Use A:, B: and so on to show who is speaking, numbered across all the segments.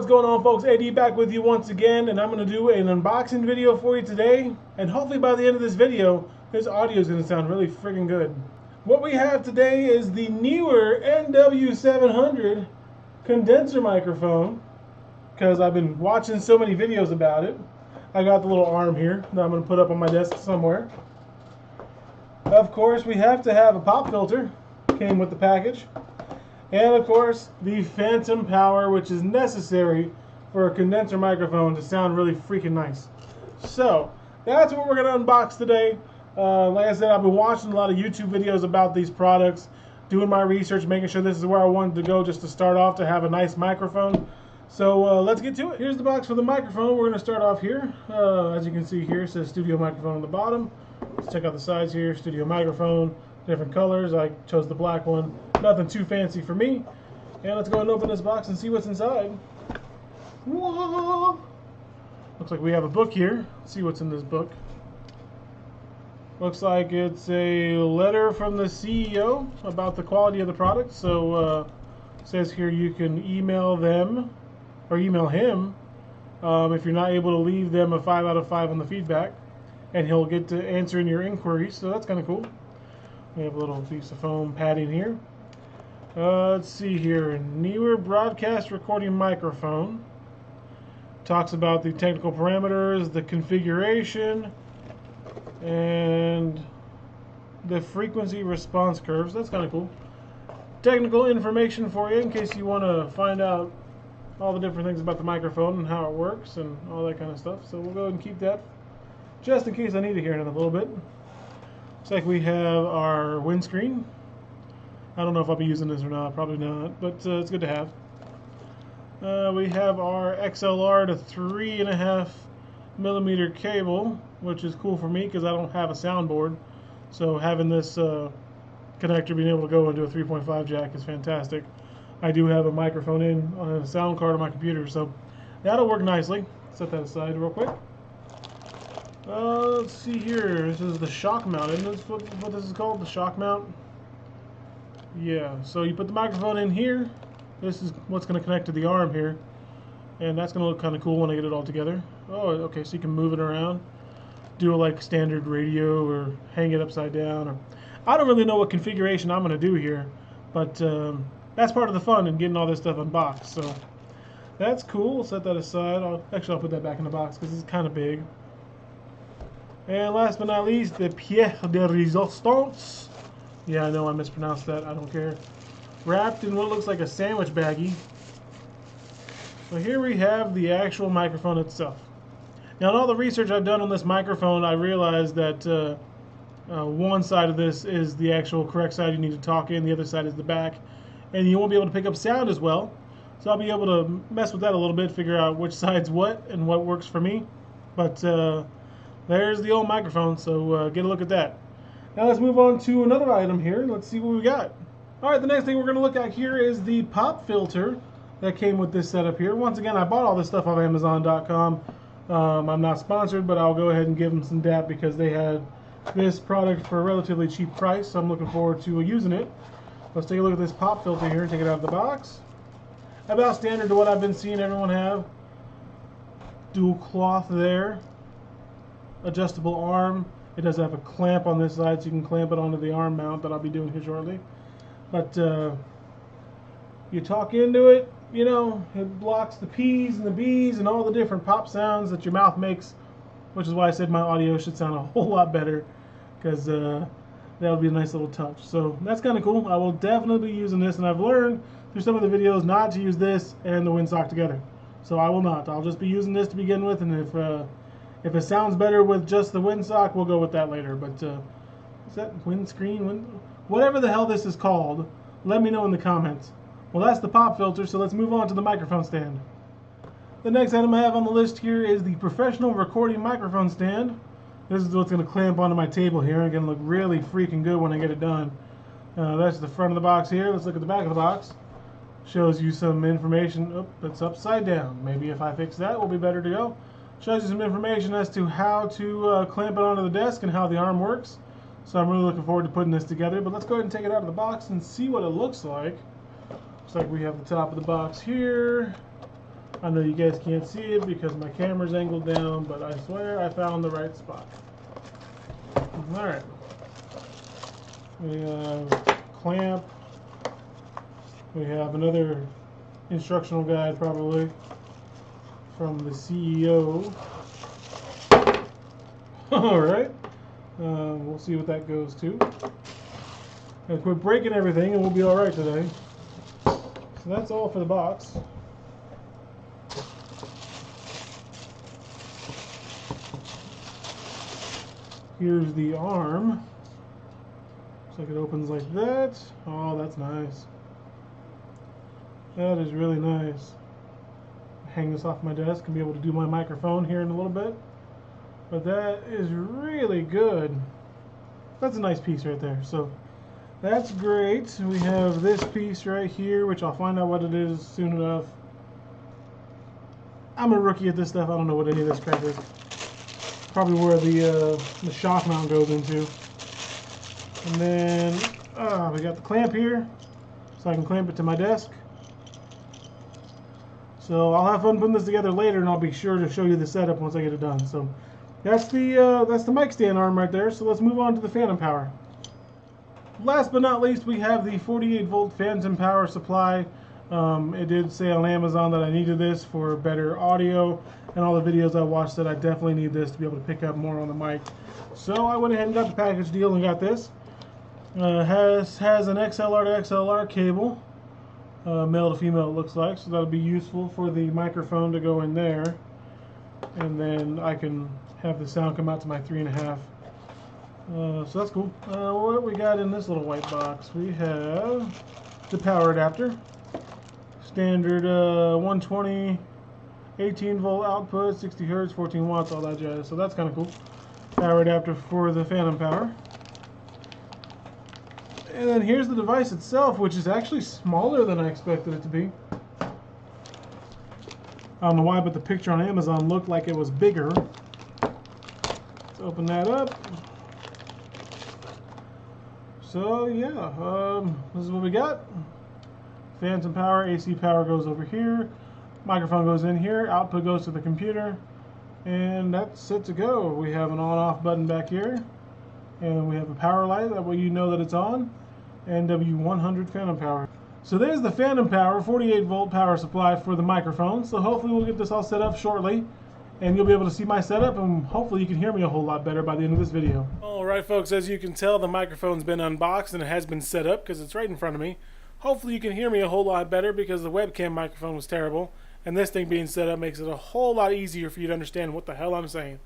A: What's going on, folks? AD back with you once again, and I'm going to do an unboxing video for you today. And hopefully by the end of this video, this audio is going to sound really freaking good. What we have today is the Neewer NW700 condenser microphone, because I've been watching so many videos about it. I got the little arm here that I'm going to put up on my desk somewhere. Of course, we have to have a pop filter. Came with the package. And of course, the phantom power, which is necessary for a condenser microphone to sound really freaking nice. So, that's what we're going to unbox today. Like I said, I've been watching a lot of YouTube videos about these products, doing my research, making sure this is where I wanted to go just to start off to have a nice microphone. So let's get to it. Here's the box for the microphone. We're going to start off here. As you can see here, it says studio microphone on the bottom. Let's check out the sides here. Studio microphone, different colors. I chose the black one. Nothing too fancy for me. And let's go ahead and open this box and see what's inside. Whoa! Looks like we have a book here. Let's see what's in this book. Looks like it's a letter from the CEO about the quality of the product. So it says here you can email them or email him if you're not able to leave them a 5 out of 5 on the feedback, and he'll get to answering your inquiries. So that's kind of cool. We have a little piece of foam padding here. Let's see here. Neewer broadcast recording microphone. Talks about the technical parameters, the configuration, and the frequency response curves. That's kind of cool. Technical information for you in case you want to find out all the different things about the microphone and how it works and all that kind of stuff. So we'll go ahead and keep that just in case I need it here in a little bit. Looks like we have our windscreen. I don't know if I'll be using this or not, probably not, but it's good to have. We have our XLR to 3.5mm cable, which is cool for me because I don't have a soundboard. So having this connector being able to go into a 3.5 jack is fantastic. I do have a microphone in on a sound card on my computer, so that'll work nicely. Set that aside real quick. Let's see here. This is the shock mount. Isn't this what this is called? The shock mount? Yeah. So you put the microphone in here. This is what's going to connect to the arm here. And that's going to look kind of cool when I get it all together. Oh, okay. So you can move it around. Do a like standard radio or hang it upside down. Or I don't really know what configuration I'm going to do here. But that's part of the fun in getting all this stuff unboxed. So that's cool. Set that aside. I'll put that back in the box because it's kind of big. And last but not least, the pièce de résistance. Yeah, I know I mispronounced that. I don't care. Wrapped in what looks like a sandwich baggie. So here we have the actual microphone itself. Now, in all the research I've done on this microphone, I realized that one side of this is the actual correct side you need to talk in. The other side is the back. And you won't be able to pick up sound as well. So I'll be able to mess with that a little bit, figure out which side's what and what works for me. But there's the old microphone, so get a look at that. Now let's move on to another item here. Let's see what we got. Alright, the next thing we're going to look at here is the pop filter that came with this setup here. Once again, I bought all this stuff off Amazon.com. I'm not sponsored, but I'll go ahead and give them some dap because they had this product for a relatively cheap price, so I'm looking forward to using it. Let's take a look at this pop filter here and take it out of the box. About standard to what I've been seeing everyone have. Dual cloth there. Adjustable arm. It does have a clamp on this side, so you can clamp it onto the arm mount that I'll be doing here shortly. But you talk into it, you know, it blocks the P's and the B's and all the different pop sounds that your mouth makes, which is why I said my audio should sound a whole lot better, because that would be a nice little touch. So that's kind of cool. I will definitely be using this, and I've learned through some of the videos not to use this and the windsock together. So I will not. I'll just be using this to begin with, and if it sounds better with just the windsock, we'll go with that later. But is that windscreen? Whatever the hell this is called, let me know in the comments. Well, that's the pop filter, so let's move on to the microphone stand. The next item I have on the list here is the professional recording microphone stand. This is what's going to clamp onto my table here and going to look really freaking good when I get it done. That's the front of the box here. Let's look at the back of the box. Shows you some information. Oh, it's upside down. Maybe if I fix that, we'll be better to go. Shows you some information as to how to clamp it onto the desk and how the arm works. So I'm really looking forward to putting this together. But let's go ahead and take it out of the box and see what it looks like. Looks like we have the top of the box here. I know you guys can't see it because my camera's angled down, but I swear I found the right spot. Alright. We have clamp. We have another instructional guide probably from the CEO. Alright. We'll see what that goes to. And quit breaking everything and we'll be alright today. So that's all for the box. Here's the arm. Looks like it opens like that. Oh, that's nice. That is really nice. Hang this off my desk and be able to do my microphone here in a little bit. But that is really good. That's a nice piece right there. So that's great. We have this piece right here, which I'll find out what it is soon enough. I'm a rookie at this stuff. I don't know what any of this crap is. Probably where the shock mount goes into. And then we got the clamp here, so I can clamp it to my desk. So I'll have fun putting this together later, and I'll be sure to show you the setup once I get it done. So that's the mic stand arm right there. So let's move on to the phantom power. Last but not least, we have the 48 volt phantom power supply. It did say on Amazon that I needed this for better audio, and all the videos I watched said I definitely need this to be able to pick up more on the mic. So I went ahead and got the package deal and got this. Has an XLR to XLR cable, male to female it looks like, so that'll be useful for the microphone to go in there, and then I can have the sound come out to my 3.5. So that's cool. What we got in this little white box? We have the power adapter. Standard 120, 18 volt output, 60 hertz, 14 watts, all that jazz. So that's kind of cool. Power adapter for the phantom power. And then here's the device itself, which is actually smaller than I expected it to be. I don't know why, but the picture on Amazon looked like it was bigger. Let's open that up. So yeah, this is what we got. Phantom power, AC power goes over here, microphone goes in here, output goes to the computer, and that's it to go. We have an on-off button back here, and we have a power light, that way you know that it's on. NW700 phantom power. So there's the phantom power, 48 volt power supply for the microphone. So hopefully we'll get this all set up shortly, and you'll be able to see my setup, and hopefully you can hear me a whole lot better by the end of this video. Alright folks, as you can tell, the microphone's been unboxed and it has been set up because it's right in front of me. Hopefully you can hear me a whole lot better because the webcam microphone was terrible, and this thing being set up makes it a whole lot easier for you to understand what the hell I'm saying.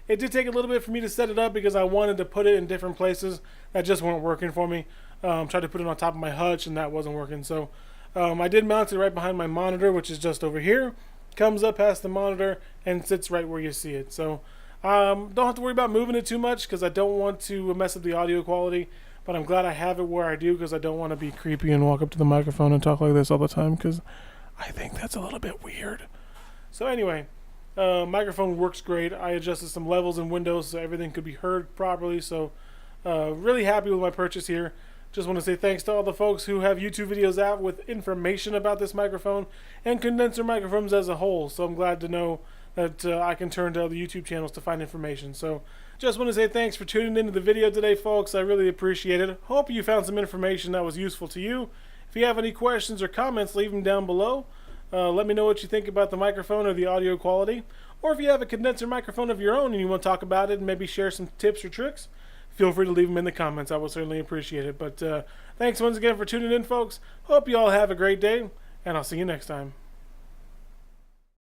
A: It did take a little bit for me to set it up because I wanted to put it in different places that just weren't working for me. Tried to put it on top of my hutch and that wasn't working. So I did mount it right behind my monitor, which is just over here. Comes up past the monitor and sits right where you see it. So don't have to worry about moving it too much because I don't want to mess up the audio quality. But I'm glad I have it where I do because I don't want to be creepy and walk up to the microphone and talk like this all the time because I think that's a little bit weird. So anyway, microphone works great. I adjusted some levels in Windows so everything could be heard properly. So really happy with my purchase here. Just want to say thanks to all the folks who have YouTube videos out with information about this microphone and condenser microphones as a whole. So I'm glad to know that I can turn to other YouTube channels to find information. So just want to say thanks for tuning into the video today, folks. I really appreciate it. Hope you found some information that was useful to you. If you have any questions or comments, leave them down below. Let me know what you think about the microphone or the audio quality. Or if you have a condenser microphone of your own and you want to talk about it and maybe share some tips or tricks, feel free to leave them in the comments. I will certainly appreciate it. But thanks once again for tuning in, folks. Hope you all have a great day, and I'll see you next time.